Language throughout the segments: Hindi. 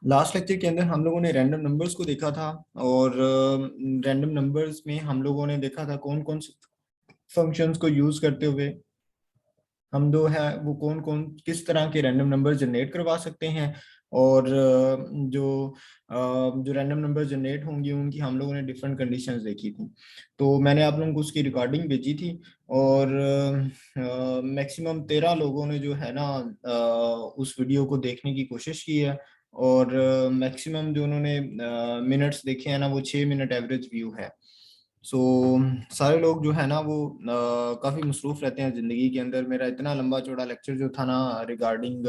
लास्ट लेक्चर के अंदर हम लोगों ने रैंडम नंबर्स को देखा था। और रैंडम नंबर्स में हम लोगों ने देखा था कौन कौन से फंक्शंस को यूज करते हुए हम दो है वो कौन कौन किस तरह के रैंडम नंबर जनरेट करवा सकते हैं। और जो रैंडम नंबर जनरेट होंगी उनकी हम लोगों ने डिफरेंट कंडीशंस देखी थी। तो मैंने आप लोगों को उसकी रिकॉर्डिंग भेजी थी। और मैक्सिमम 13 लोगों ने जो है ना उस वीडियो को देखने की कोशिश की है। और मैक्सिमम जो उन्होंने मिनट्स देखे हैं ना वो 6 मिनट एवरेज व्यू है। सो सारे लोग जो है ना वो काफ़ी मसरूफ रहते हैं ज़िंदगी के अंदर। मेरा इतना लंबा चौड़ा लेक्चर जो था ना रिगार्डिंग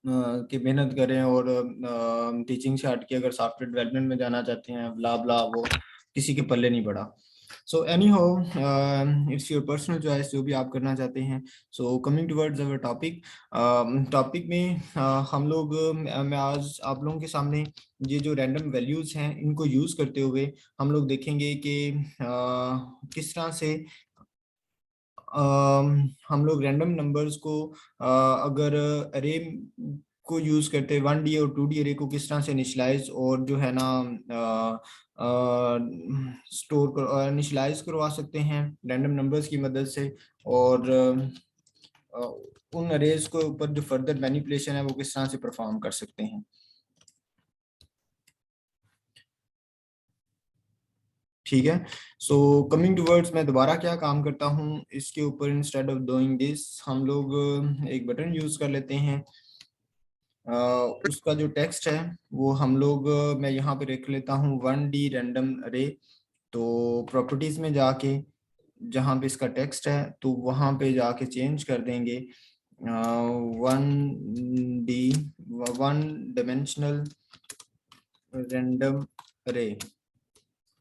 कि मेहनत करें और टीचिंग से हट के अगर सॉफ्टवेयर डेवलपमेंट में जाना चाहते हैं ब्ला ब्ला वो किसी के पल्ले नहीं पड़ा। सो एनी हो, इट्स योर पर्सनल चॉइस जो भी आप करना चाहते हैं। So coming towards our topic, topic में हम लोग मैं आज आप लोगों के सामने ये जो रैंडम वैल्यूज हैं इनको यूज करते हुए हम लोग देखेंगे कि किस तरह से हम लोग रैंडम नंबर्स को अगर अरे को यूज करते हैं 1D और 2D अरे को किस तरह से इनिशलाइज और जो है ना स्टोर कर इनिशलाइज करवा सकते हैं रैंडम नंबर्स की मदद से। और उन अरेज को ऊपर जो फर्दर मैनिपुलेशन है वो किस तरह से परफॉर्म कर सकते हैं। ठीक है। सो कमिंग टूवर्ड्स मैं दोबारा क्या काम करता हूँ इसके ऊपर, इंस्टेड ऑफ डूइंग दिस हम लोग एक बटन यूज कर लेते हैं। उसका जो टेक्स्ट है वो हम लोग मैं यहाँ पे रख लेता हूँ 1D रैंडम अरे। तो प्रॉपर्टीज में जाके जहाँ पे इसका टेक्स्ट है तो वहाँ पे जाके चेंज कर देंगे 1D 1 डायमेंशनल रैंडम अरे।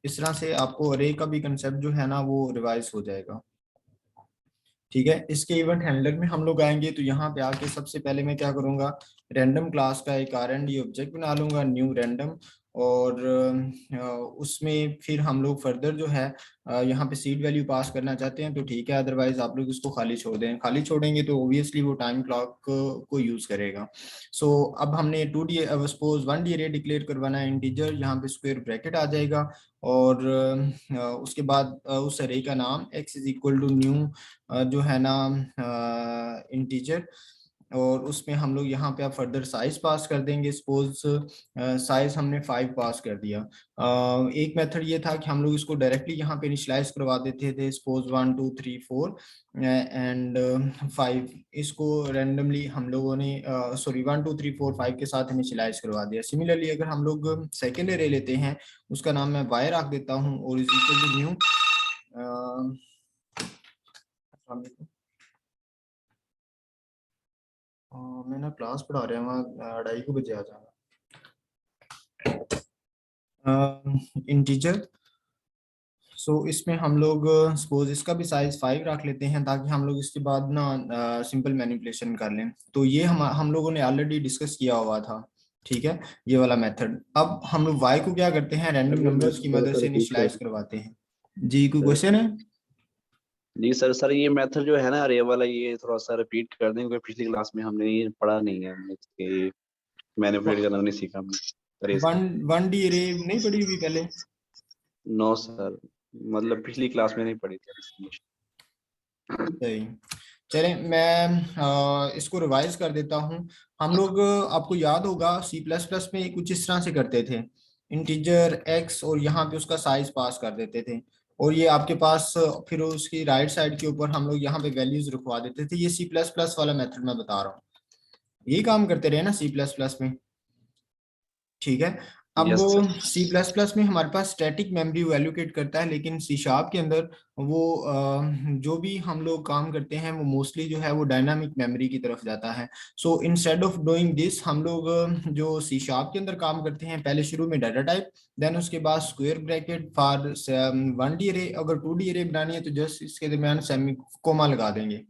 इस तरह से आपको अरे का भी कंसेप्ट जो है ना वो रिवाइज हो जाएगा। ठीक है। इसके इवेंट हैंडलर में हम लोग आएंगे तो यहाँ पे आके सबसे पहले मैं क्या करूँगा, रैंडम क्लास का एक R&D ऑब्जेक्ट बना लूंगा न्यू रैंडम। और उसमें फिर हम लोग फर्दर जो है यहाँ पे सीड वैल्यू पास करना चाहते हैं तो ठीक है, अदरवाइज आप लोग इसको खाली छोड़ दें। खाली छोड़ेंगे तो ऑब्वियसली वो टाइम क्लॉक को यूज करेगा। सो अब हमने 2D सपोज 1D अरे डिक्लेयर करवाना है इंटीजर, यहाँ पे स्क्वायर ब्रैकेट आ जाएगा। और उसके बाद उस अरे का नाम x is equal to new जो है ना इंटीजर। और उसमें हम लोग यहाँ पे आप फर्दर साइज पास कर देंगे। सपोज साइज हमने 5 पास कर दिया। एक मेथड ये था कि हम लोग इसको डायरेक्टली यहाँ पे इनिशियलाइज करवा देते थे, सपोज 1 2 3 4 एंड 5। इसको रेंडमली हम लोगों ने सॉरी 1 2 3 4 5 के साथ इनिशियलाइज करवा दिया। सिमिलरली अगर हम लोग सेकेंड अरे लेते हैं उसका नाम मैं y रख देता हूँ और इज इक्वल टू न्यू। मैं ना क्लास पढ़ा रहा हूँ वहाँ 2:30 बजे आ जाना। इंटीजर। सो इसमें हम लोग सपोज इसका भी साइज 5 रख लेते हैं ताकि हम लोग इसके बाद ना सिंपल मैनिपुलेशन कर लें। तो ये हम लोगों ने ऑलरेडी डिस्कस किया हुआ था। ठीक है, ये वाला मेथड। अब हम लोग y को क्या करते हैं, रैंडम सर मैं नंबर्स की थोड़ा मदद सा से रिपीट कर इनिशियलाइज दूं करवाते हैं। जी कोई सर। क्वेश्चन है? जी सर ये मेथड जो है ना अरे वाला ये थोड़ा सा रिपीट कर दें क्योंकि पिछली क्लास में हमने ये पढ़ा नहीं है, हमने इसके मैनिपुलेट करना नहीं सीखा हमने अरेज वन को। 1D अरे नहीं पढ़ी हुई पहले? नो सर, मतलब पिछली क्लास में नहीं पढ़ी थी। सही। चलें मैं इसको रिवाइज कर देता हूँ। हम लोग आपको याद होगा C++ में कुछ इस तरह से करते थे, इंटीजर x और यहाँ पे उसका साइज पास कर देते थे। और ये आपके पास फिर उसकी राइट साइड के ऊपर हम लोग यहाँ पे वैल्यूज रखवा देते थे। ये C++ वाला मेथड मैं बता रहा हूँ, ये काम करते रहे ना C++ में। ठीक है। अब यस सर। C++ में हमारे पास स्टैटिक मेमोरी वो एलोकेट करता है, लेकिन C# के अंदर वो जो भी हम लोग काम करते हैं वो मोस्टली जो है वो डायनामिक मेमोरी की तरफ जाता है। So instead of doing this हम लोग जो C# के अंदर काम करते हैं, पहले शुरू में डाटा टाइप, देन उसके बाद स्क्वायर ब्रैकेट फॉर 1D अरे। अगर 2D अरे बनानी है तो जस्ट इसके दरमियान सेमी कोमा लगा देंगे।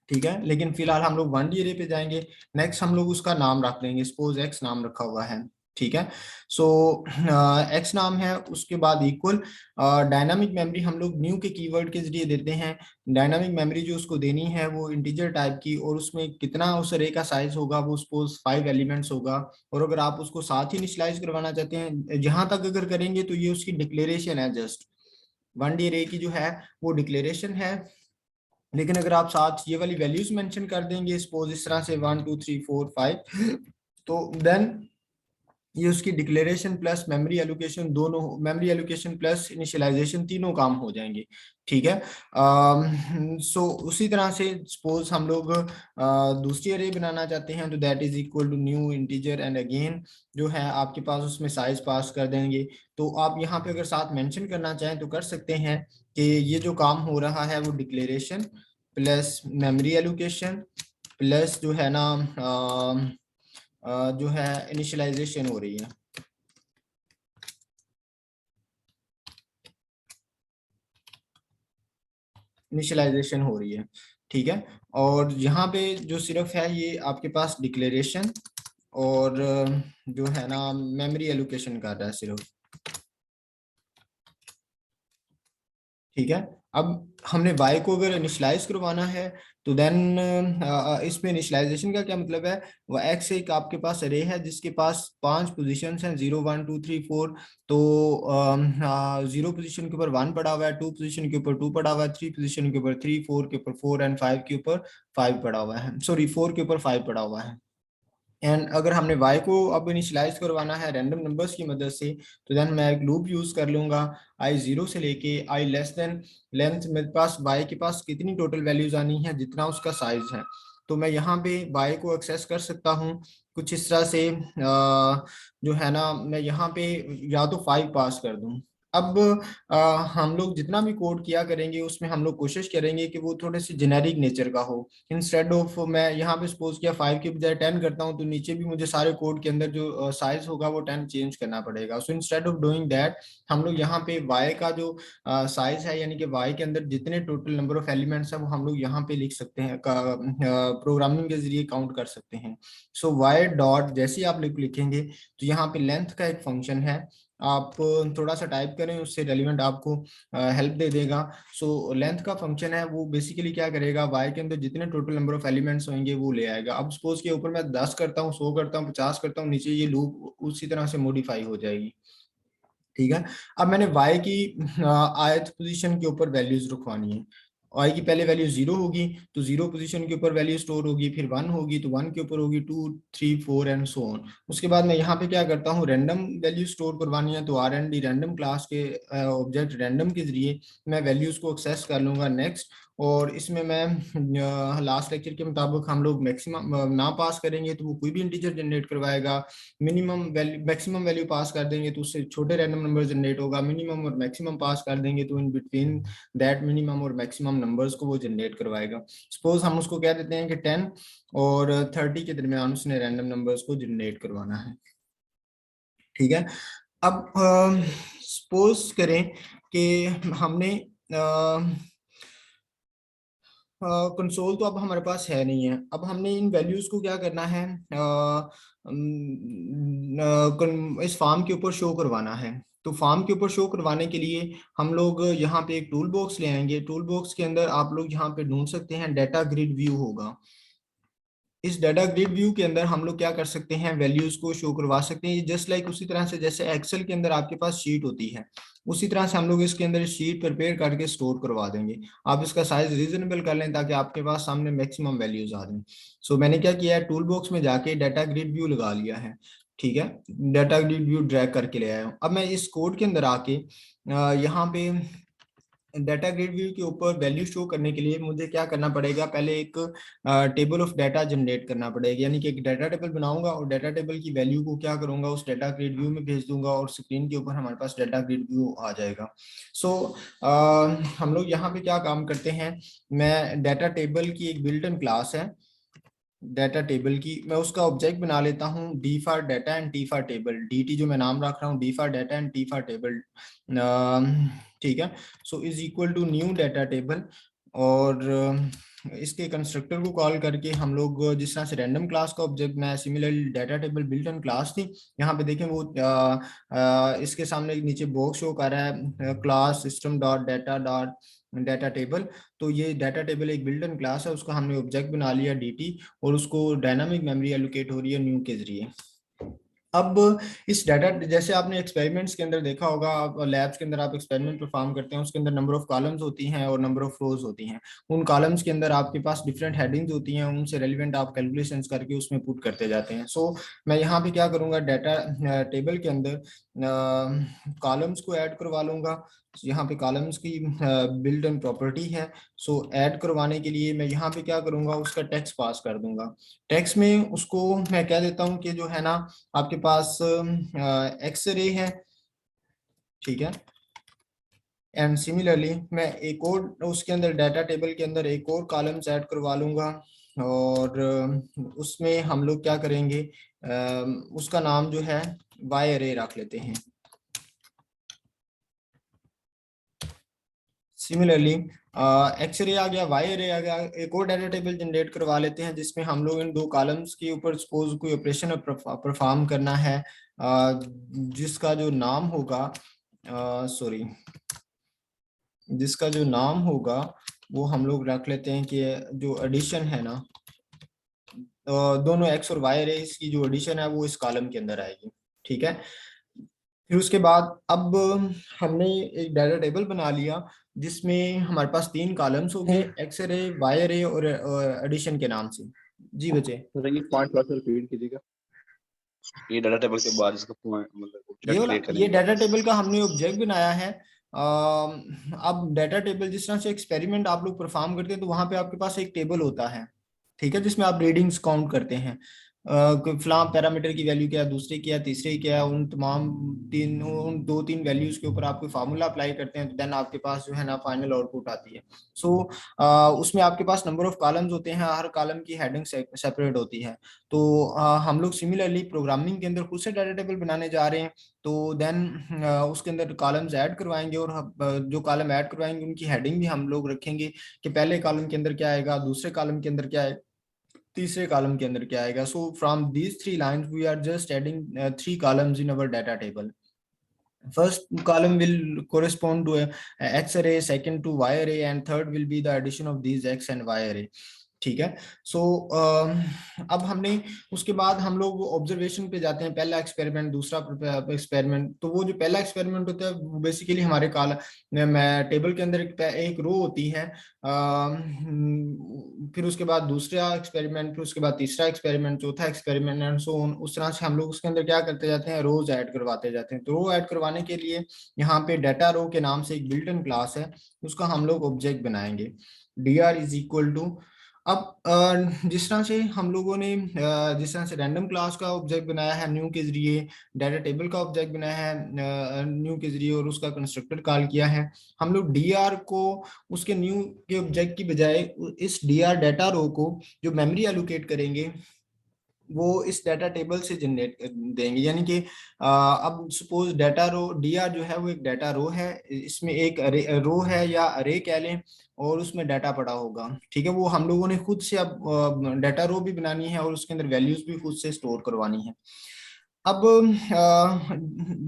ठीक है, लेकिन फिलहाल हम लोग 1D अरे पे जाएंगे। नेक्स्ट हम लोग उसका नाम रख देंगे, सपोज x नाम रखा हुआ है। ठीक है। सो एक्स नाम है, उसके बाद इक्वल डायनामिक मेमोरी हम लोग न्यू के कीवर्ड के जरिए देते हैं। डायनामिक मेमोरी जो उसको देनी है वो इंटीजर टाइप की, और उसमें कितना उस अरे का साइज होगा वो सपोज 5 एलिमेंट्स होगा। और अगर आप उसको साथ ही इनिशियलाइज करवाना चाहते हैं, जहां तक अगर करेंगे तो ये उसकी डिक्लेरेशन है, जस्ट 1D अरे की जो है वो डिक्लेरेशन है। लेकिन अगर आप साथ ये वाली वैल्यूज मेंशन कर देंगे सपोज इस तरह से 1 2 3 4 5, तो देन ये उसकी डिक्लेरेशन प्लस मेमोरी एलोकेशन दोनों, मेमोरी एलोकेशन प्लस इनिशियलाइजेशन तीनों काम हो जाएंगे। ठीक है। सो उसी तरह से सपोज हम लोग दूसरी अरे बनाना चाहते हैं, तो that is equal to new integer and again जो है आपके पास उसमें साइज पास कर देंगे। तो आप यहाँ पे अगर साथ मेंशन करना चाहें तो कर सकते हैं कि ये जो काम हो रहा है वो declaration plus memory allocation plus जो है ना जो है इनिशियलाइजेशन हो रही है। इनिशियलाइजेशन हो रही है। ठीक है। और यहाँ पे जो सिर्फ है ये आपके पास डिक्लेरेशन और जो है ना मेमोरी एलोकेशन कर रहा है सिर्फ। ठीक है। अब हमने y को अगर इनिशियलाइज करवाना है तो देन इसमें इनिशियलाइजेशन का क्या मतलब है, वो x एक आपके पास अरे है जिसके पास 5 पोजीशंस हैं 0 1 2 3 4। तो 0 पोजीशन के ऊपर 1 पड़ा हुआ है, 2 पोजीशन के ऊपर 2 पड़ा हुआ है, 3 पोजीशन के ऊपर 3, 4 के ऊपर 4 एंड 5 के ऊपर 5 पड़ा हुआ है, सॉरी 4 के ऊपर 5 पड़ा हुआ है। एंड अगर हमने y को अब इनिशियलाइज करवाना है रैंडम नंबर्स की मदद से, तो देन मैं एक लूप यूज कर लूंगा i 0 से लेके i लेस देन लेंथ, मेरे पास y के पास कितनी टोटल वैल्यूज आनी है जितना उसका साइज है। तो मैं यहाँ पे y को एक्सेस कर सकता हूँ कुछ इस तरह से, जो है ना मैं यहाँ पे या तो 5 पास कर दूं। अब हम लोग जितना भी कोड किया करेंगे उसमें हम लोग कोशिश करेंगे कि वो थोड़े से जेनेरिक नेचर का हो। इंस्टेड ऑफ मैं यहाँ पे सपोज किया 5 के बजाय 10 करता हूँ, तो नीचे भी मुझे सारे कोड के अंदर जो साइज होगा वो 10 चेंज करना पड़ेगा। So instead of doing that हम लोग यहाँ पे y का जो साइज है, यानी कि y के अंदर जितने टोटल नंबर ऑफ एलिमेंट्स है वो हम लोग यहाँ पे लिख सकते हैं, प्रोग्रामिंग के जरिए काउंट कर सकते हैं। सो y डॉट जैसे ही आप लिखेंगे तो यहाँ पे लेंथ का एक फंक्शन है, आप थोड़ा सा टाइप करें उससे रेलिवेंट आपको हेल्प दे देगा। सो लेंथ का फंक्शन है वो बेसिकली क्या करेगा, y के अंदर जितने टोटल नंबर ऑफ एलिमेंट्स होंगे वो ले आएगा। अब सपोज के ऊपर मैं 10 करता हूँ, 100 करता हूँ, 50 करता हूँ, नीचे ये लूप उसी तरह से मॉडिफाई हो जाएगी। ठीक है। अब मैंने y की ith पोजीशन के ऊपर वैल्यूज रखवानी है। y की पहले वैल्यू 0 होगी तो 0 पोजीशन के ऊपर वैल्यू स्टोर होगी, फिर 1 होगी तो 1 के ऊपर होगी, 2 3 4 एंड सो ऑन। उसके बाद मैं यहाँ पे क्या करता हूँ, रैंडम वैल्यू स्टोर करवानी है तो RND रैंडम क्लास के ऑब्जेक्ट रैंडम के जरिए मैं वैल्यूज को एक्सेस कर लूंगा नेक्स्ट। और इसमें मैं लास्ट लेक्चर के मुताबिक हम लोग मैक्सिमम ना पास करेंगे तो वो कोई भी इंटीजर जनरेट करवाएगा, minimum value maximum value pass कर देंगे तो उससे छोटे रैंडम नंबर जनरेट होगा, मिनिमम और मैक्सिमम पास कर देंगे तो इन बिटवीन दैट मिनिमम और मैक्सिमम नंबर्स को वो जनरेट करवाएगा। सपोज हम उसको कह देते हैं कि 10 और 30 के दरमियान उसने रैंडम नंबर्स को जनरेट करवाना है। ठीक है। अब सपोज करें कि हमने कंसोल तो अब हमारे पास है नहीं है, अब हमने इन वैल्यूज को क्या करना है, इस फॉर्म के ऊपर शो करवाना है। तो फॉर्म के ऊपर शो करवाने के लिए हम लोग यहाँ पे एक टूल बॉक्स ले आएंगे। टूल बॉक्स के अंदर आप लोग यहाँ पे ढूंढ सकते हैं डाटा ग्रिड व्यू होगा। इस डाटा ग्रिड व्यू के अंदर हम लोग क्या कर सकते हैं, वैल्यूज को शो करवा सकते हैं। जस्ट लाइक उसी तरह से जैसे एक्सेल के अंदर आपके पास शीट होती है, उसी तरह से हम लोग इसके अंदर शीट प्रिपेयर करके स्टोर करवा देंगे। आप इसका साइज रीजनेबल कर लें ताकि आपके पास सामने मैक्सिमम वैल्यूज आ जाए। सो मैंने क्या किया है, टूल बॉक्स में जाके डाटा ग्रिड व्यू लगा लिया है। ठीक है। डाटा ग्रिड व्यू ड्रैग करके ले आया हूँ। अब मैं इस कोड के अंदर आके यहाँ पे डाटा ग्रिड व्यू के ऊपर वैल्यू शो करने के लिए मुझे क्या करना पड़ेगा, पहले एक टेबल ऑफ डाटा जनरेट करना पड़ेगा, यानी कि एक डाटा टेबल बनाऊंगा और डाटा टेबल की वैल्यू को क्या करूंगा उस डाटा ग्रिड व्यू में भेज दूंगा और स्क्रीन के ऊपर हमारे पास डाटा ग्रिड व्यू आ जाएगा। सो हम लोग यहाँ पे क्या काम करते हैं, मैं डाटा टेबल की एक बिल्ट इन क्लास है डाटा टेबल की, मैं उसका ऑब्जेक्ट बना लेता हूँ D for data and T for table, dt जो मैं नाम रख रहा हूँ D for data and T for table. ठीक है। So is equal to new data table. और इसके कंस्ट्रक्टर को कॉल करके हम लोग जिस तरह से रैंडम क्लास का ऑब्जेक्ट बनाया, similarly data table built in class थी। यहाँ पे देखें वो इसके सामने नीचे बॉक्स शो कर रहा है class system dot data dot data table. तो ये डाटा टेबल एक बिल्ट इन क्लास है, उसका हमने ऑब्जेक्ट बना लिया dt, और उसको डायनामिक मेमोरी एलोकेट हो रही है न्यू के जरिए। अब इस डाटा, जैसे आपने एक्सपेरिमेंट्स के अंदर देखा होगा, आप लैब्स के अंदर आप एक्सपेरिमेंट परफॉर्म करते हैं, उसके अंदर नंबर ऑफ कॉलम्स होती हैं और नंबर ऑफ रोज होती हैं। उन कॉलम्स के अंदर आपके पास डिफरेंट हेडिंग्स होती हैं, उनसे रेलिवेंट आप कैलकुलेशंस करके उसमें पुट करते जाते हैं। सो मैं यहाँ पे क्या करूँगा, डाटा टेबल के अंदर कॉलम्स को ऐड करवा लूंगा। यहाँ पे कॉलम्स की बिल्ट इन प्रॉपर्टी है। सो ऐड करवाने के लिए मैं यहाँ पे क्या करूँगा, उसका टेक्स्ट पास कर दूंगा। टेक्स्ट में उसको मैं कह देता हूँ कि जो है ना, आपके पास एक्सरे है, ठीक है। एंड सिमिलरली मैं एक और उसके अंदर डाटा टेबल के अंदर एक और कॉलम्स ऐड करवा लूंगा, और उसमें हम लोग क्या करेंगे, उसका नाम जो है वाई अरे रख लेते हैं। सिमिलरली एक्सरे आ गया, वाई अरे आ गया, एक और डाटा टेबल जनरेट करवा लेते हैं जिसमें हम लोग इन दो कॉलम्स के ऊपर सपोज कोई ऑपरेशन परफॉर्म करना है, जिसका जो नाम होगा, सॉरी, जिसका जो नाम होगा वो हम लोग रख लेते हैं कि जो एडिशन है ना, दोनों एक्स और वाई रेस की जो एडिशन है वो इस कॉलम के अंदर आएगी, ठीक है। फिर उसके बाद अब हमने एक डाटा टेबल बना लिया जिसमें हमारे पास तीन कॉलम्स हो गए, एक्स रे, वाई रे और एडिशन के नाम से। जी बच्चे, सर ये पॉइंट थोड़ा सा रिपीट कीजिएगा, ये डाटा टेबल के बाद इसका मतलब ये ऑब्जेक्ट वाला, क्रिएट ये करेंगे। डाटा टेबल का हमने ऑब्जेक्ट बनाया है। अब डाटा टेबल जिस तरह से एक्सपेरिमेंट आप लोग परफॉर्म करते हैं तो वहां पे आपके पास एक टेबल होता है, ठीक है, जिसमें आप रीडिंग्स काउंट करते हैं, कोई फलां पैरामीटर की वैल्यू क्या है, दूसरे क्या है, तीसरे क्या है, उन तमाम उन दो तीन वैल्यूज के ऊपर आप कोई फार्मूला अप्लाई करते हैं, तो देन आपके पास जो है ना फाइनल आउटपुट आती है। सो उसमें आपके पास नंबर ऑफ कॉलम्स होते हैं, हर कॉलम की हेडिंग सेपरेट होती है। तो हम लोग सिमिलरली प्रोग्रामिंग के अंदर खुद से डाटा टेबल बनाने जा रहे हैं, तो देन उसके अंदर कॉलम्स ऐड करवाएंगे, और जो कॉलम ऐड करवाएंगे उनकी हेडिंग भी हम लोग रखेंगे कि पहले कॉलम के अंदर क्या आएगा, दूसरे कॉलम के अंदर क्या है, तीसरे कॉलम के अंदर क्या आएगा। So from these three lines we are just adding three columns in our data table. First column will correspond to a x array, second to y array, and third will be the addition of these x and y array, ठीक है। सो अब हमने उसके बाद हम लोग ऑब्जर्वेशन पे जाते हैं, पहला एक्सपेरिमेंट, दूसरा एक्सपेरिमेंट। तो वो जो पहला एक्सपेरिमेंट होता है वो बेसिकली हमारे मैं टेबल के अंदर एक रो होती है, फिर उसके बाद दूसरा एक्सपेरिमेंट, फिर उसके बाद तीसरा एक्सपेरिमेंट, चौथा एक्सपेरिमेंट एंड सो ऑन। उस तरह से हम लोग उसके अंदर क्या करते जाते हैं, रोज ऐड करवाते जाते हैं। तो रो ऐड करवाने के लिए यहाँ पे डाटा रो के नाम से एक बिल्ट इन क्लास है, उसका हम लोग ऑब्जेक्ट बनाएंगे, dr इज इक्वल टू। अब जिस तरह से हम लोगों ने जिस तरह से रैंडम क्लास का ऑब्जेक्ट बनाया है न्यू के जरिए, डाटा टेबल का ऑब्जेक्ट बनाया है न्यू के जरिए, और उसका कंस्ट्रक्टर कॉल किया है, हम लोग dr को उसके न्यू के ऑब्जेक्ट की बजाय इस dr डाटा रो को जो मेमोरी एलोकेट करेंगे वो इस डाटा टेबल से जनरेट देंगे। यानी कि अब सपोज डाटा रो dr जो है वो एक डाटा रो है, इसमें एक रो है या अरे कह लें, और उसमें डाटा पड़ा होगा, ठीक है। वो हम लोगों ने खुद से अब डाटा रो भी बनानी है और उसके अंदर वैल्यूज भी खुद से स्टोर करवानी है। अब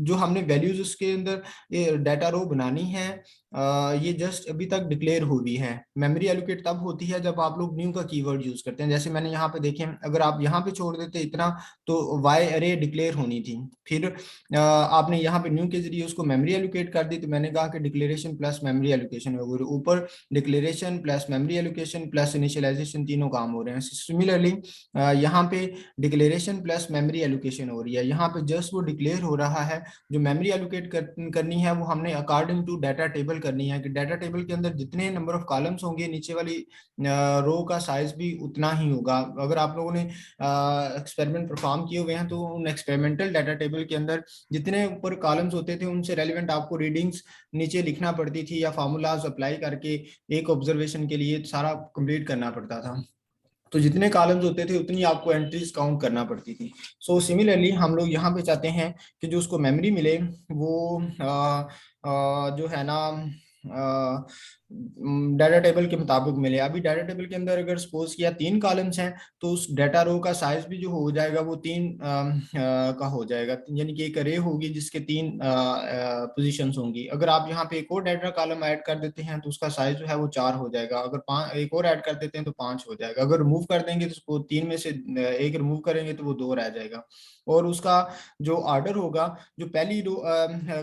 जो हमने वैल्यूज उसके अंदर ये डाटा रो बनानी है, ये जस्ट अभी तक डिक्लेयर हुई है। मेमोरी एलोकेट तब होती है जब आप लोग न्यू का कीवर्ड यूज करते हैं। जैसे मैंने यहाँ पे देखें, अगर आप यहाँ पे छोड़ देते इतना तो वाई अरे डिक्लेयर होनी थी, फिर आपने यहाँ पे न्यू के जरिए उसको मेमोरी एलोकेट कर दी, तो मैंने कहा कि डिक्लेरेशन प्लस मेमोरी एलोकेशन हो गई, ऊपर declaration plus memory allocation plus initialisation तीनों काम हो रहे हैं। सिमिलरली यहाँ पे डिक्लेरेशन प्लस मेमोरी एलोकेशन हो रही है, यहाँ पे जस्ट वो डिक्लेयर हो रहा है, जो मेमोरी एलोकेट करनी है वो हमने अकॉर्डिंग टू डाटा टेबल करनी है, कि डाटा टेबल के अंदर जितने नंबर ऑफ कॉलम्स होंगे नीचे वाली रो का साइज भी उतना ही होगा। अगर आप लोगों ने एक्सपेरिमेंट परफॉर्म किए हुए हैं तो उन एक्सपेरिमेंटल डाटा टेबल के अंदर जितने ऊपर कॉलम्स होते थे उनसे रेलिवेंट आपको रीडिंग्स नीचे लिखना पड़ती थी, या फार्मूलाज अप्लाई करके एक ऑब्जर्वेशन के लिए सारा कंप्लीट करना पड़ता था। तो जितने कॉलम्स होते थे उतनी आपको एंट्रीज काउंट करना पड़ती थी। सो सिमिलरली हम लोग यहाँ पे चाहते हैं कि जो उसको मेमोरी मिले वो जो है ना डाटा टेबल के मुताबिक मिले। अभी डाटा टेबल के अंदर अगर सपोज किया 3 कॉलम्स हैं तो उस डाटा रो का साइज भी जो हो जाएगा वो 3 का हो जाएगा, यानी कि एक अरे होगी जिसके 3 पोजीशंस होंगी। अगर आप यहाँ पे एक और डाटा कॉलम ऐड कर देते हैं तो उसका साइज जो है वो 4 हो जाएगा। अगर एक और ऐड कर देते हैं तो 5 हो जाएगा। अगर रिमूव कर देंगे तो उसको 3 में से एक रिमूव करेंगे तो वो 2 रह जाएगा। और उसका जो ऑर्डर होगा, जो पहली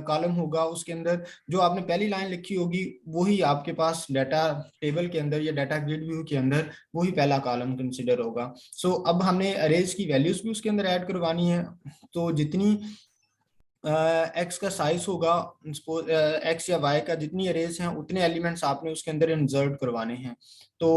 कॉलम होगा उसके अंदर जो आपने पहली लाइन लिखी होगी वही आपके पास डाटा टेबल के अंदर या डाटा ग्रिड व्यू के अंदर वही पहला कॉलम कंसिडर होगा। सो अब हमने अरेज की वैल्यूज भी उसके अंदर ऐड करवानी है। तो जितनी एक्स का साइज होगा, एक्स या वाई का जितनी अरेज हैं उतने एलिमेंट्स आपने उसके अंदर इंसर्ट करवाने हैं। तो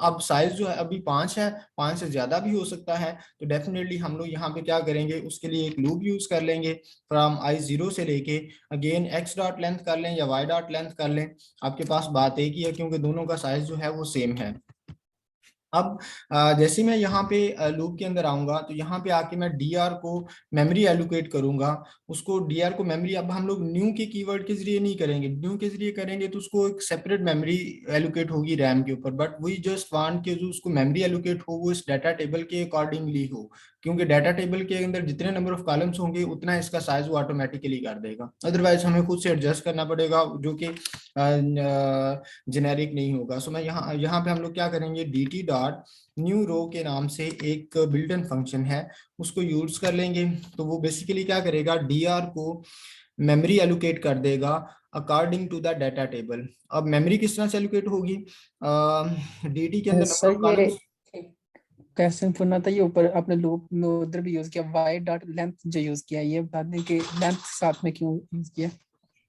अब साइज जो है अभी 5 है, 5 से ज्यादा भी हो सकता है। तो डेफिनेटली हम लोग यहाँ पे क्या करेंगे, उसके लिए एक लूप यूज कर लेंगे फ्रॉम आई 0 से लेके अगेन एक्स डॉट लेंथ कर लें या वाई डॉट लेंथ कर लें, आपके पास बात एक ही है क्योंकि दोनों का साइज जो है वो सेम है। अब जैसे मैं यहाँ पे लूप के अंदर आऊंगा तो यहाँ पे आके मैं dr को मेमोरी एलोकेट करूंगा। उसको dr को मेमोरी, अब हम लोग न्यू के कीवर्ड के जरिए नहीं करेंगे, न्यू के जरिए करेंगे तो उसको एक सेपरेट मेमोरी एलोकेट होगी रैम के ऊपर। बट वी जस्ट वांट के जो उसको मेमोरी एलोकेट हो वो इस डाटा टेबल के अकॉर्डिंगली हो, क्योंकि डाटा टेबल के अंदर जितने नंबर ऑफ कॉलम्स होंगे उतना इसका साइज वो ऑटोमेटिकली कर देगा। अदरवाइज हमें खुद से एडजस्ट करना पड़ेगा जो कि जेनेरिक नहीं होगा। सो मैं यहाँ पे हम लोग क्या करेंगे, dt डॉट न्यू रो के नाम से एक बिल्ट इन फंक्शन है उसको यूज कर लेंगे। तो वो बेसिकली क्या करेगा, dr को मेमोरी एलोकेट कर देगा according to the data table. अब मेमोरी किस तरह से एलोकेट होगी, dt के अंदर नंबर सर ऑफ ये कॉलम्स। क्वेश्चन पूछना था, ये ऊपर आपने लूप में उधर भी यूज किया, वाई डॉट लेंथ जो यूज किया, ये बता दें कि लेंथ साथ में क्यों यूज किया।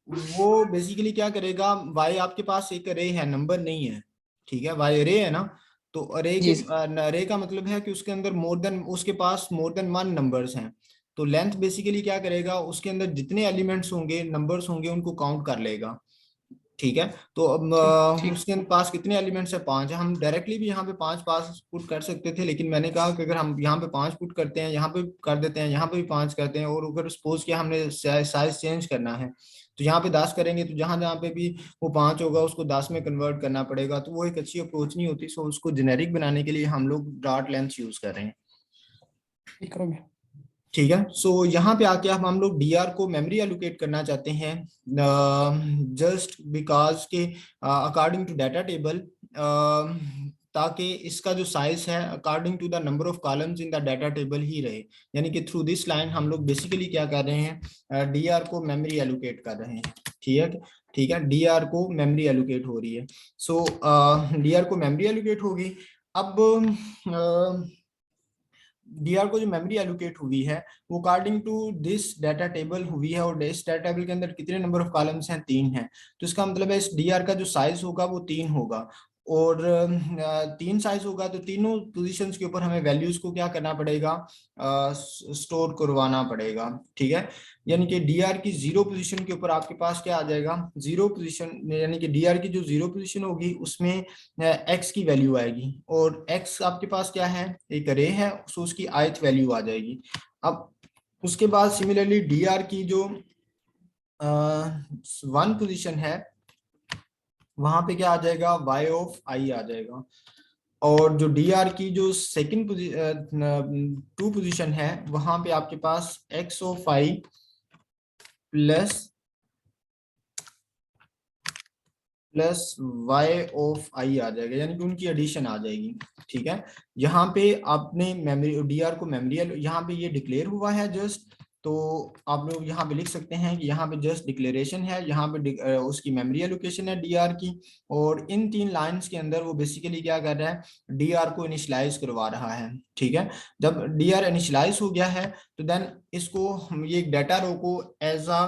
वो बेसिकली क्या करेगा, y आपके पास एक अरे है, नंबर नहीं है, ठीक है, y अरे है ना। तो अरे के जी सर। अरे का मतलब है कि उसके अंदर उसके पास मोर देन 1 नंबर्स हैं। तो लेंथ बेसिकली क्या करेगा, उसके अंदर जितने एलिमेंट्स होंगे, नंबर्स होंगे, उनको काउंट कर लेगा। ठीक है। तो अब ठीक। उसके पास कितने एलिमेंट्स है, 5 है। हम डायरेक्टली भी यहाँ पे 5 पास पुट कर सकते थे, लेकिन मैंने कहा कि अगर हम यहाँ पे 5 पुट करते हैं, यहाँ पे कर देते हैं, यहाँ पे भी 5 करते हैं, और अगर सपोज किया हमने साइज चेंज करना है तो यहाँ पे 10 करेंगे, तो जहां जहाँ पे भी वो 5 होगा उसको 10 में कन्वर्ट करना पड़ेगा। तो वो एक अच्छी अप्रोच नहीं होती। सो उसको जेनेरिक बनाने के लिए हम लोग डॉट लेंथ यूज कर रहे हैं। ठीक हो गया। ठीक है। सो यहाँ पे आके अब हम लोग dr को मेमोरी एलोकेट करना चाहते हैं जस्ट बिकॉज के अकॉर्डिंग टू डाटा टेबल, ताकि इसका जो साइज है according to the number of columns in the data table ही रहे। यानी कि थ्रू दिस लाइन हम लोग बेसिकली क्या कर रहे हैं, dr को मेमोरी एलोकेट कर रहे हैं। ठीक है, ठीक है, dr को मेमोरी एलोकेट हो रही है। सो dr को मेमोरी एलोकेट होगी। अब dr को जो मेमोरी एलोकेट हुई है वो according to this data table हुई है, और इस डाटा टेबल के अंदर कितने नंबर ऑफ कॉलम्स हैं, 3 हैं। तो इसका मतलब है इस dr का जो साइज होगा वो 3 होगा, और 3 साइज होगा तो तीनों पोजीशंस के ऊपर हमें वैल्यूज को क्या करना पड़ेगा, स्टोर करवाना पड़ेगा। ठीक है। यानी कि dr की 0 पोजीशन के ऊपर आपके पास क्या आ जाएगा, 0 पोजीशन, यानी कि dr की जो 0 पोजीशन होगी उसमें x की वैल्यू आएगी, और x आपके पास क्या है, एक अरे है, सो उसकी ith वैल्यू आ जाएगी। अब उसके बाद सिमिलरली dr की जो 1 पोजीशन है वहां पे क्या आ जाएगा, y ऑफ i आ जाएगा। और जो dr की जो सेकंड 2 पोजीशन है वहां पे आपके पास x of i plus y of i आ जाएगा, यानी कि उनकी एडिशन आ जाएगी। ठीक है। यहाँ पे आपने मेमोरी dr को मेमोरी, यहाँ पे ये डिक्लेयर हुआ है जस्ट, तो आप लोग यहाँ पे लिख सकते हैं कि यहाँ पे जस्ट डिक्लेरेशन है, यहाँ पे उसकी मेमोरी एलोकेशन है dr की। और इन 3 लाइंस के अंदर वो बेसिकली क्या कर रहा है, dr को इनिशियलाइज करवा रहा है। ठीक है। जब dr इनिशियलाइज हो गया है तो देन इसको ये एक डाटा रो को एज अ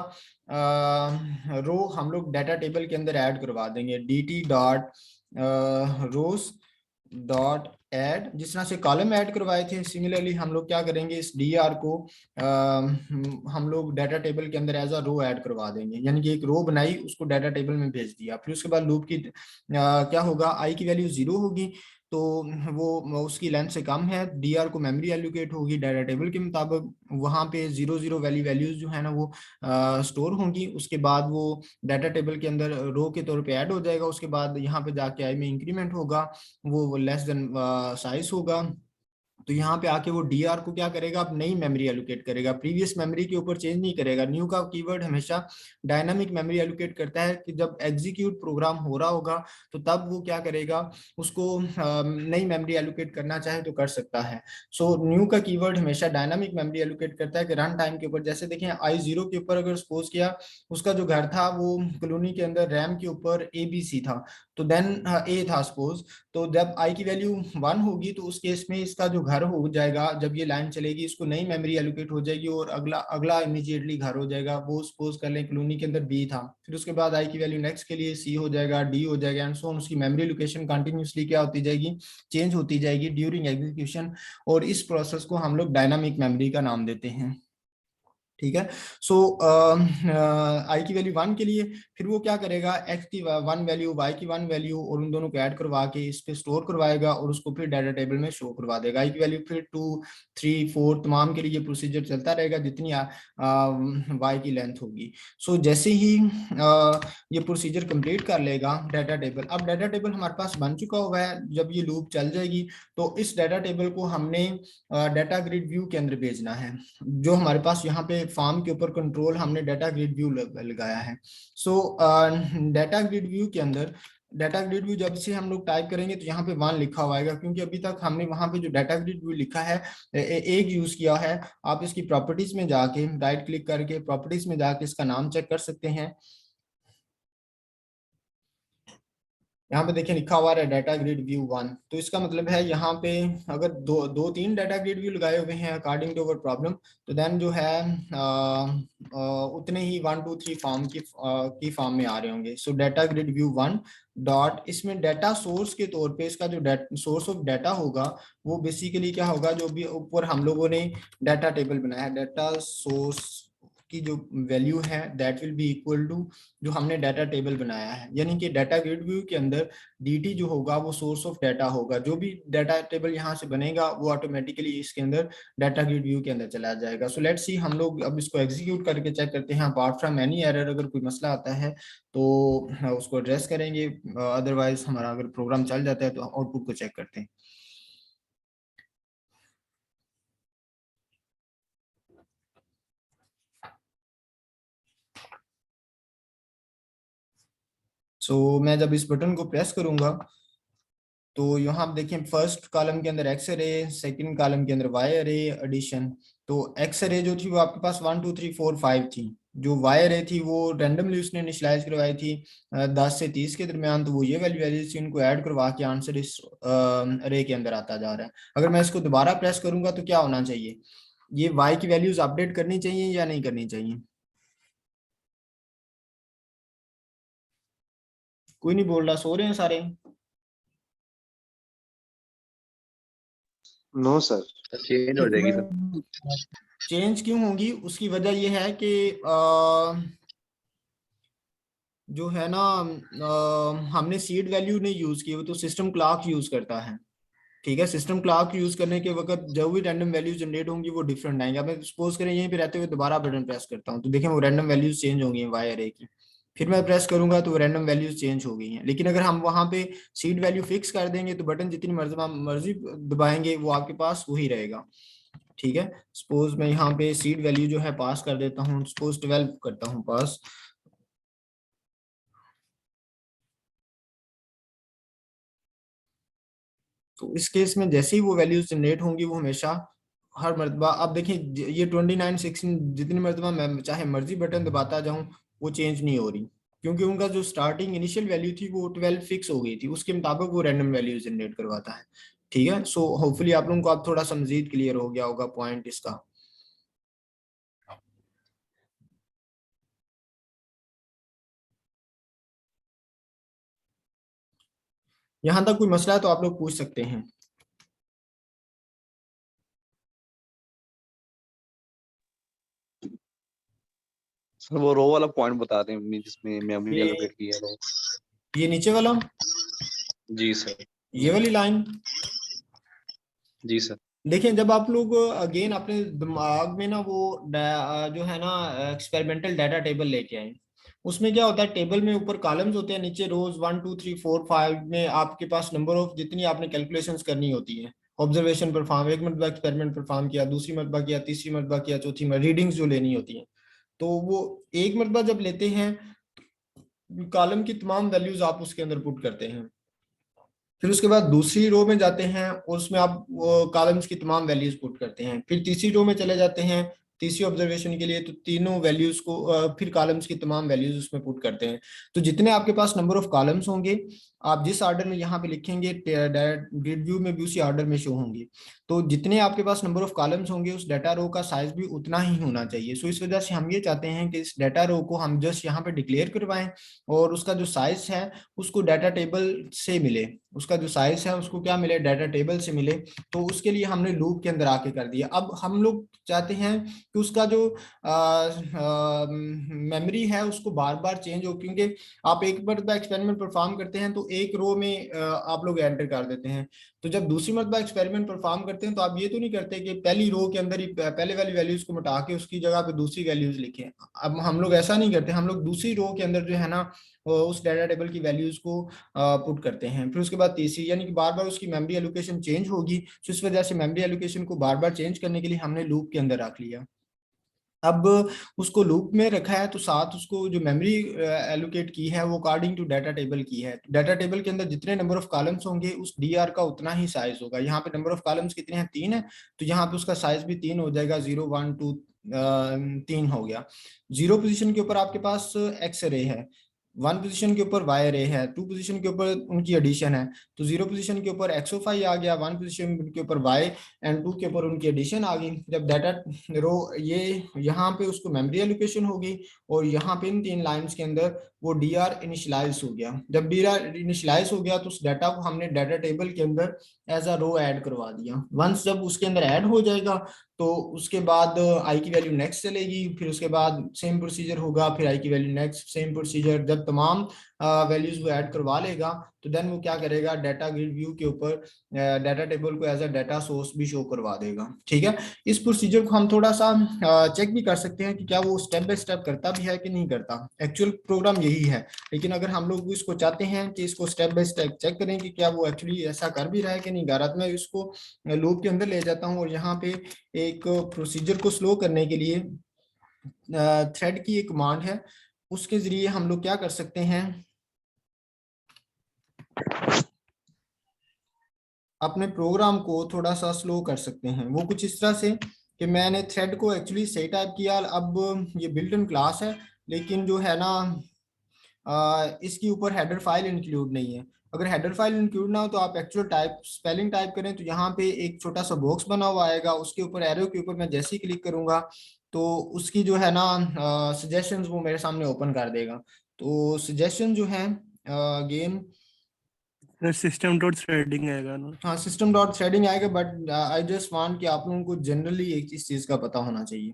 रो हम लोग डाटा टेबल के अंदर ऐड करवा देंगे, dt डॉट रोज डॉट ऐड। जिस तरह से कॉलम ऐड करवाए थे सिमिलरली हम लोग क्या करेंगे, इस dr को हम लोग डाटा टेबल के अंदर एज अ रो ऐड करवा देंगे, यानी कि एक रो बनाई उसको डाटा टेबल में भेज दिया। फिर उसके बाद लूप की क्या होगा, i की वैल्यू 0 होगी, तो वो उसकी लेंथ से कम है, डीआर को मेमोरी एलोकेट होगी डाटा टेबल के मुताबिक, वहां पे 0 0 वैल्यूज जो है ना वो स्टोर होंगी, उसके बाद वो डाटा टेबल के अंदर रो के तौर पे ऐड हो जाएगा, उसके बाद यहाँ पे जाके आई में इंक्रीमेंट होगा, वो लेस देन साइज होगा। तो यहाँ पे आके वो डीआर को क्या करेगा, अब नई मेमोरी एलोकेट करेगा, प्रीवियस मेमोरी के ऊपर चेंज नहीं करेगा। न्यू का कीवर्ड हमेशा डायनामिक मेमोरी एलोकेट करता है कि जब एग्जीक्यूट प्रोग्राम हो रहा होगा तो तब वो क्या करेगा, उसको नई मेमोरी एलोकेट करना चाहे तो कर सकता है। सो न्यू का कीवर्ड हमेशा डायनामिक मेमोरी एलोकेट करता है कि रन टाइम के ऊपर, जैसे देखें i0 के ऊपर अगर सपोज किया उसका जो घर था वो कॉलोनी के अंदर रैम के ऊपर ABC था, तो देन A था सपोज, तो जब i की वैल्यू 1 होगी तो उस केस में इसका जो घर हो जाएगा, जब ये लाइन चलेगी इसको नई मेमोरी एलोकेट हो जाएगी और अगला अगला इमीडिएटली घर हो जाएगा, वो सपोज कर लें कॉलोनी के अंदर B था, फिर उसके बाद i की वैल्यू नेक्स्ट के लिए C हो जाएगा, D हो जाएगा एंड सो ऑन। उसकी मेमोरी लोकेशन कंटिन्यूसली क्या होती जाएगी, चेंज होती जाएगी ड्यूरिंग एग्जीक्यूशन, और इस प्रोसेस को हम लोग डायनामिक मेमोरी का नाम देते हैं। ठीक है। सो आई की वैल्यू 1 के लिए फिर वो क्या करेगा, x की 1 वैल्यू, y की 1 वैल्यू, और उन दोनों को ऐड करवा के इस पे स्टोर करवाएगा और उसको फिर डाटा टेबल में शो करवा देगा। i की वैल्यू फिर 2 3 4 तमाम के लिए ये प्रोसीजर चलता रहेगा जितनी y की लेंथ होगी। सो जैसे ही ये प्रोसीजर कंप्लीट कर लेगा डाटा टेबल, अब डाटा टेबल हमारे पास बन चुका हुआ है, जब ये लूप चल जाएगी तो इस डाटा टेबल को हमने डाटा ग्रिड व्यू के अंदर भेजना है। जो हमारे पास यहाँ पे फॉर्म के ऊपर कंट्रोल हमने डाटा ग्रिड व्यू लगाया है। सो डाटा ग्रिड व्यू के अंदर, डाटा ग्रिड व्यू जब से हम लोग टाइप करेंगे तो यहाँ पे 1 लिखा हुआ आएगा, क्योंकि अभी तक हमने वहां पे जो डाटा ग्रिड व्यू लिखा है एक यूज किया है। आप इसकी प्रॉपर्टीज में जाके राइट क्लिक करके प्रॉपर्टीज में जाके इसका नाम चेक कर सकते हैं। यहाँ पे देखिए लिखा हुआ है डाटा ग्रिड व्यू 1, तो इसका मतलब है यहाँ पे अगर दो तीन डाटा ग्रिड व्यू लगाए हुए हैं अकॉर्डिंग टू अवर प्रॉब्लम, तो देन जो है उतने ही 1 2 3 फॉर्म की फॉर्म में आ रहे होंगे। सो डाटा ग्रिड व्यू 1 डॉट, इसमें डाटा सोर्स के तौर पे इसका जो सोर्स ऑफ डाटा होगा वो बेसिकली क्या होगा, जो भी ऊपर हम लोगों ने डाटा टेबल बनाया है, डाटा सोर्स की जो वैल्यू है that will be equal to जो हमने डाटा टेबल बनाया है, यानी कि डाटा ग्रिड व्यू के अंदर dt जो होगा वो सोर्स ऑफ डाटा होगा, जो भी डाटा टेबल यहाँ से बनेगा वो ऑटोमेटिकली इसके अंदर डाटा ग्रिड व्यू के अंदर चला जाएगा। सो लेट्स सी, हम लोग अब इसको एग्जीक्यूट करके चेक करते हैं। अपार्ट फ्रॉम एनी एरर, अगर कोई मसला आता है तो उसको एड्रेस करेंगे, अदरवाइज हमारा अगर प्रोग्राम चल जाता है तो आउटपुट को चेक करते हैं। सो मैं जब इस बटन को प्रेस करूंगा तो यहाँ आप देखें फर्स्ट कॉलम के अंदर एक्स अरे, सेकंड कॉलम के अंदर वाई अरे एडिशन। तो एक्स अरे जो थी वो आपके पास 1 2 3 4 5 थी, जो वाई अरे थी वो रैंडमली उसने इनिशियलाइज करवाई थी 10 से 30 के दरमियान, तो वो ये वैल्यू थी, इनको ऐड करवा के आंसर इस अरे के अंदर आता जा रहा है। अगर मैं इसको दोबारा प्रेस करूंगा तो क्या होना चाहिए, ये वाई की वैल्यूज अपडेट करनी चाहिए या नहीं करनी चाहिए? कोई नहीं बोल रहा, सो रहे हैं सारे? No sir. चेंज हो जाएगी सर। चेंज क्यों होगी, उसकी वजह यह है कि जो है ना हमने सीड वैल्यू नहीं यूज की, वो तो सिस्टम क्लॉक यूज करता है। ठीक है, सिस्टम क्लॉक यूज करने के वक्त जो भी रैंडम वैल्यूज जनरेट होंगी वो डिफरेंट आएंगे। अब मैं सपोज करें यहीं पे रहते हुए दोबारा बटन प्रेस करता हूँ तो देखें वो रैंडम वैल्यूज चेंज होंगी वाई अरे की, फिर मैं प्रेस करूंगा तो रैंडम वैल्यूज चेंज हो गई हैं। लेकिन अगर हम वहां पे सीड वैल्यू फिक्स कर देंगे तो बटन जितनी मर्जी दबाएंगे वो आपके पास वही रहेगा। ठीक है, सपोज मैं यहाँ पे सीड वैल्यू जो है पास कर देता हूँ, सपोज 12 करता हूँ पास, तो इस केस में जैसे ही वो वैल्यूज जनरेट होंगी वो हमेशा हर मरतबा, आप देखें ये 29 16 जितनी मरतबा मैं चाहे मर्जी बटन दबाता जाऊं वो चेंज नहीं हो रही, क्योंकि उनका जो स्टार्टिंग इनिशियल वैल्यू थी वो 12 फिक्स हो गई थी, उसके मुताबिक वो रैंडम वैल्यू जनरेट करवाता है। ठीक है, सो होपफुली आप लोगों को अब थोड़ा सा मजीद क्लियर हो गया होगा पॉइंट इसका। यहाँ तक कोई मसला है तो आप लोग पूछ सकते हैं। सर वो रो वाला पॉइंट बता दें जिसमें मेमोरी ये एलोकेट की है रो। ये नीचे वाला, जी सर। ये वाली लाइन जी सर। देखें, जब आप लोग अगेन अपने दिमाग में ना वो जो है ना एक्सपेरिमेंटल डाटा टेबल लेके आए, उसमें क्या होता है, टेबल में ऊपर कॉलम्स होते हैं, नीचे रोज 1 2 3 4 5 में आपके पास नंबर ऑफ जितनी आपने कैलकुलेशंस करनी होती है, ऑब्जर्वेशन परफॉर्म, एक मरतबा एक्सपेरिमेंट परफॉर्म किया, दूसरी मरतबा किया, तीसरी मरतबा किया, चौथी मरतबा रीडिंग्स जो लेनी होती हैं, तो वो एक मरतबा जब लेते हैं, कॉलम की तमाम वैल्यूज आप उसके अंदर पुट करते हैं, फिर उसके बाद दूसरी रो में जाते हैं और उसमें आप कॉलम्स की तमाम वैल्यूज पुट करते हैं, फिर तीसरी रो में चले जाते हैं तीसरी ऑब्जर्वेशन के लिए, तो तीनों वैल्यूज को फिर कॉलम्स की तमाम वैल्यूज उसमें पुट करते हैं। तो जितने आपके पास नंबर ऑफ कॉलम्स होंगे, आप जिस ऑर्डर में यहाँ पे लिखेंगे ग्रिड व्यू में भी उसी ऑर्डर में शो होंगे। तो जितने आपके पास नंबर ऑफ कॉलम्स होंगे उस डाटा रो का साइज भी उतना ही होना चाहिए। सो इस वजह से हम ये चाहते हैं कि इस डाटा रो को हम जस्ट यहाँ पे डिक्लेयर करवाएं और उसका जो साइज है उसको डाटा टेबल से मिले, उसका जो साइज है उसको क्या मिले, डाटा टेबल से मिले। तो उसके लिए हमने लूप के अंदर आके कर दिया। अब हम लोग चाहते हैं कि उसका जो मेमोरी है उसको बार बार चेंज हो, क्योंकि आप एक मरतबा एक्सपेरिमेंट परफॉर्म करते हैं तो एक रो में आप लोग एंटर कर देते हैं, तो जब दूसरी मरतबा एक्सपेरिमेंट परफॉर्म करते हैं तो आप ये तो नहीं करते कि पहली रो के अंदर ही पहले वाली वैल्यूज को मिटा के उसकी जगह पे दूसरी वैल्यूज लिखें। अब हम लोग ऐसा नहीं करते, हम लोग दूसरी रो के अंदर जो है ना उस डाटा टेबल की वैल्यूज को पुट करते हैं, फिर उसके बाद तीसरी, यानी कि बार बार उसकी मेमोरी एलोकेशन चेंज होगी। तो इस वजह से मेमोरी एलोकेशन को बार बार चेंज करने के लिए हमने लूप के अंदर रख लिया। अब उसको लूप में रखा है तो साथ उसको जो मेमोरी एलोकेट की है वो अकॉर्डिंग टू डाटा टेबल की है। डाटा टेबल के अंदर जितने नंबर ऑफ कॉलम्स होंगे उस डीआर का उतना ही साइज होगा। यहाँ पे नंबर ऑफ कॉलम्स कितने हैं, 3 है, तो यहाँ पे उसका साइज भी 3 हो जाएगा, 0 1 2 3 हो गया। 0 पोजीशन के ऊपर आपके पास एक्स रे है, 1 पोजीशन के ऊपर वाई रे है, 2 पोजीशन के ऊपर उनकी एडिशन है, तो 0 पोजीशन के ऊपर एक्सोफाई आ गया, 1 पोजीशन के ऊपर वाई एंड 2 के ऊपर उनकी एडिशन आ गई। जब डाटा रो ये यहाँ पे उसको मेमोरी एलोकेशन होगी और यहाँ पे इन 3 लाइंस के अंदर वो डी आर इनिशलाइज हो गया। जब डी आर इनिशलाइज हो गया तो उस डाटा को हमने डाटा टेबल के अंदर एज अ रो ऐड करवा दिया। वंस जब उसके अंदर ऐड हो जाएगा तो उसके बाद आई की वैल्यू नेक्स्ट चलेगी, फिर उसके बाद सेम प्रोसीजर होगा, फिर आई की वैल्यू नेक्स्ट सेम प्रोसीजर। जब तमाम वैल्यूज वो ऐड करवा लेगा तो देन वो क्या करेगा, डाटा ग्रिड व्यू के ऊपर डाटा टेबल को एज अ डाटा सोर्स भी शो करवा देगा। ठीक है, इस प्रोसीजर को हम थोड़ा सा चेक भी कर सकते हैं कि क्या वो स्टेप बाय स्टेप करता भी है कि नहीं करता। एक्चुअल प्रोग्राम यही है, लेकिन अगर हम लोग इसको चाहते हैं कि इसको स्टेप बाय स्टेप चेक करें कि क्या वो एक्चुअली ऐसा कर भी रहा है कि नहीं कर रहा, तो मैं इसको लूप के अंदर ले जाता हूँ और यहाँ पे एक प्रोसीजर को स्लो करने के लिए थ्रेड की एक कमांड है, उसके जरिए हम लोग क्या कर सकते हैं, अपने प्रोग्राम को थोड़ा सा स्लो कर सकते हैं। वो कुछ इस तरह से कि मैंने थ्रेड को एक्चुअली सही टाइप किया, अब ये बिल्ट इन क्लास है, लेकिन जो है ना इसके ऊपर हेडर फाइल इंक्लूड नहीं है। अगर हेडर फाइल इंक्लूड ना हो तो आप एक्चुअल टाइप स्पेलिंग टाइप करें तो यहाँ पे एक छोटा सा बॉक्स बना हुआ आएगा, उसके ऊपर एरो के ऊपर मैं जैसे ही क्लिक करूंगा तो उसकी जो है ना सजेशंस वो मेरे सामने ओपन कर देगा। तो सजेशन जो है अगेन सिस्टम डॉट थ्रेडिंग आएगा ना। हाँ, सिस्टम डॉट थ्रेडिंग आएगा, बट आई जस्ट वांट कि आप लोगों को जनरली एक चीज का पता होना चाहिए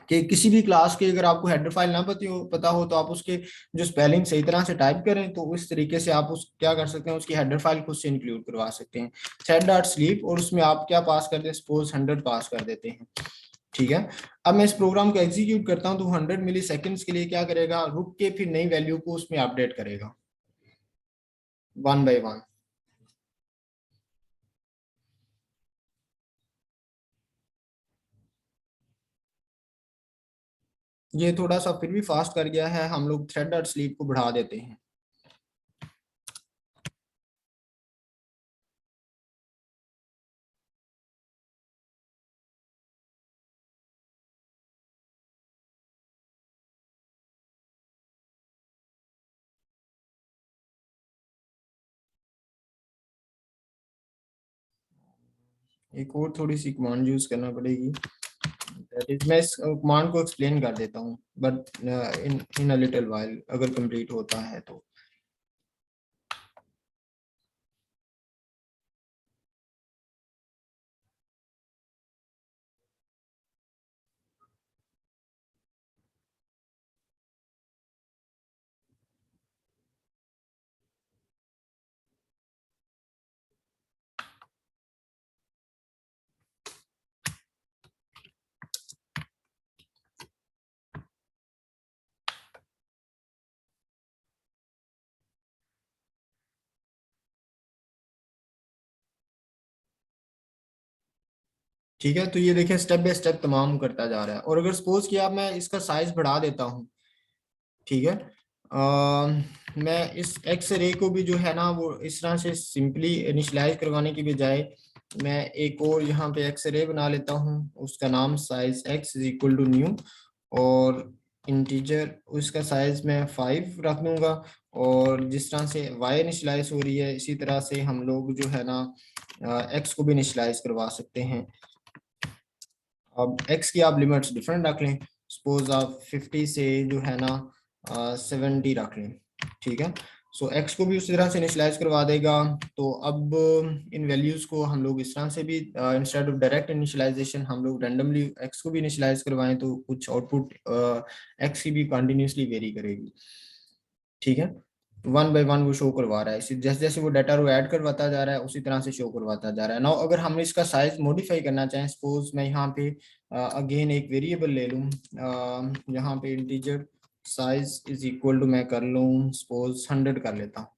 कि किसी भी क्लास के अगर आपको हेडर फाइल ना पता हो तो आप उसके जो स्पेलिंग सही तरह से टाइप करें तो उस तरीके से आप उस क्या कर सकते हैं, उसकी हेडर फाइल खुद से इंक्लूड करवा सकते हैं। थ्रेड डॉट स्लीप, और उसमें आप क्या पास करते हैं, सपोज 100 पास कर देते हैं। ठीक है, अब मैं इस प्रोग्राम को एग्जीक्यूट करता हूं तो 100 मिली सेकेंड्स के लिए क्या करेगा, रुक के फिर नई वैल्यू को उसमें अपडेट करेगा 1 बाय 1। ये थोड़ा सा फिर भी फास्ट कर गया है, हम लोग थ्रेड डॉट स्लीप को बढ़ा देते हैं। एक और थोड़ी सी कमांड यूज करना पड़ेगी, दैट इज मैं इस कमांड को एक्सप्लेन कर देता हूँ but in in a little while अगर कंप्लीट होता है तो। ठीक है, तो ये देखें स्टेप बाय स्टेप तमाम करता जा रहा है। और अगर सपोज किया मैं इसका साइज बढ़ा देता हूँ, ठीक है, मैं इस एक्स रे को भी जो है ना वो इस तरह से सिंपली इनिशियलाइज करवाने की बजाय मैं एक और यहाँ पे एक्स रे बना लेता हूँ, उसका नाम size x is equal to new, और इंटीजर उसका साइज मैं 5 रख दूंगा। और जिस तरह से वाई इनिशियलाइज हो रही है इसी तरह से हम लोग जो है ना एक्स को भी इनिशियलाइज करवा सकते हैं। अब x की आप लिमिट्स डिफरेंट रख लें, सपोज आप 50 से जो है ना 70 रख लें, ठीक है। सो x को भी उसी तरह से इनिशियलाइज करवा देगा। तो अब इन वैल्यूज को हम लोग इस तरह से भी इंस्टेड ऑफ डायरेक्ट इनिशियलाइजेशन हम लोग रैंडमली x को भी इनिशियलाइज करवाएं तो कुछ आउटपुट x की भी कंटिन्यूसली वेरी करेगी, ठीक है। वन बाय वन वो शो करवा रहा है, इसी जैसे जैसे वो डाटा रो ऐड करवाता जा रहा है उसी तरह से शो करवाता जा रहा है। नाउ अगर हम इसका साइज मॉडिफाई करना चाहें, सपोज मैं यहाँ पे अगेन एक वेरिएबल ले लूँ, यहाँ पे integer size is equal to मैं कर लूँ सपोज 100 कर लेता हूँ,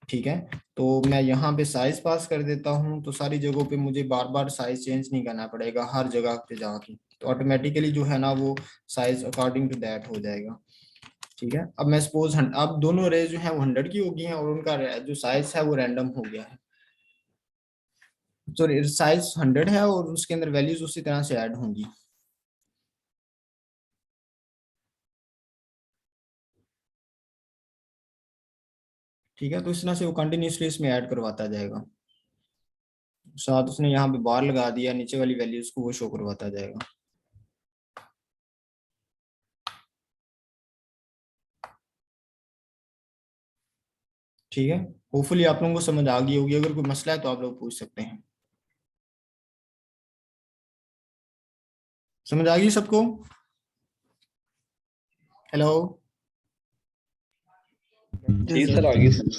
ठीक है। तो मैं यहाँ पे साइज पास कर देता हूँ, तो सारी जगहों पे मुझे बार बार साइज चेंज नहीं करना पड़ेगा हर जगह पे जाके, तो ऑटोमेटिकली जो है ना वो साइज अकॉर्डिंग टू दैट हो जाएगा, ठीक है। अब मैं सपोज अब दोनों रेज जो है वो 100 की हो गई हैं और उनका जो साइज है वो रैंडम हो गया है, तो साइज 100 है और उसके अंदर वैल्यूज उसी तरह से ऐड होंगी। ठीक है, तो इस तरह से वो कंटिन्यूसली इसमें ऐड करवाता जाएगा, साथ उसने यहाँ पे बार लगा दिया, नीचे वाली वैल्यूज को वो शो करवाता जाएगा। ठीक है, होपफुली आप लोगों को समझ आ गई होगी, अगर कोई मसला है तो आप लोग पूछ सकते हैं। समझ आ गई सबको? हेलो? जी सर, आगे सर।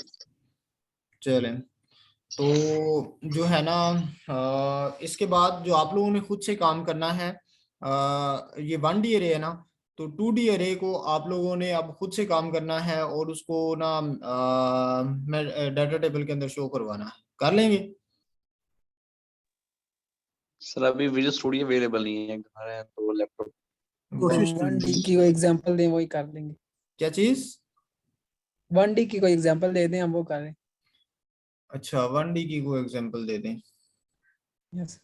चले, तो जो है ना इसके बाद जो आप लोगों ने खुद से काम करना है, ये 1D अरे है ना, तो 2D अरे को आप लोगों ने अब खुद से काम करना है और उसको ना डाटा टेबल के अंदर शो करवाना है। कर लेंगे? सर अभी विजुअल स्टूडियो अवेलेबल नहीं है, घर है तो लैपटॉप। कोशिश हम तो 1D की कोई एग्जांपल दें वही कर लेंगे। क्या चीज? 1D की कोई एग्जांपल दे दें हम वो कर लें। अच्छा, 1D की कोई एग्जांपल दे दें। यस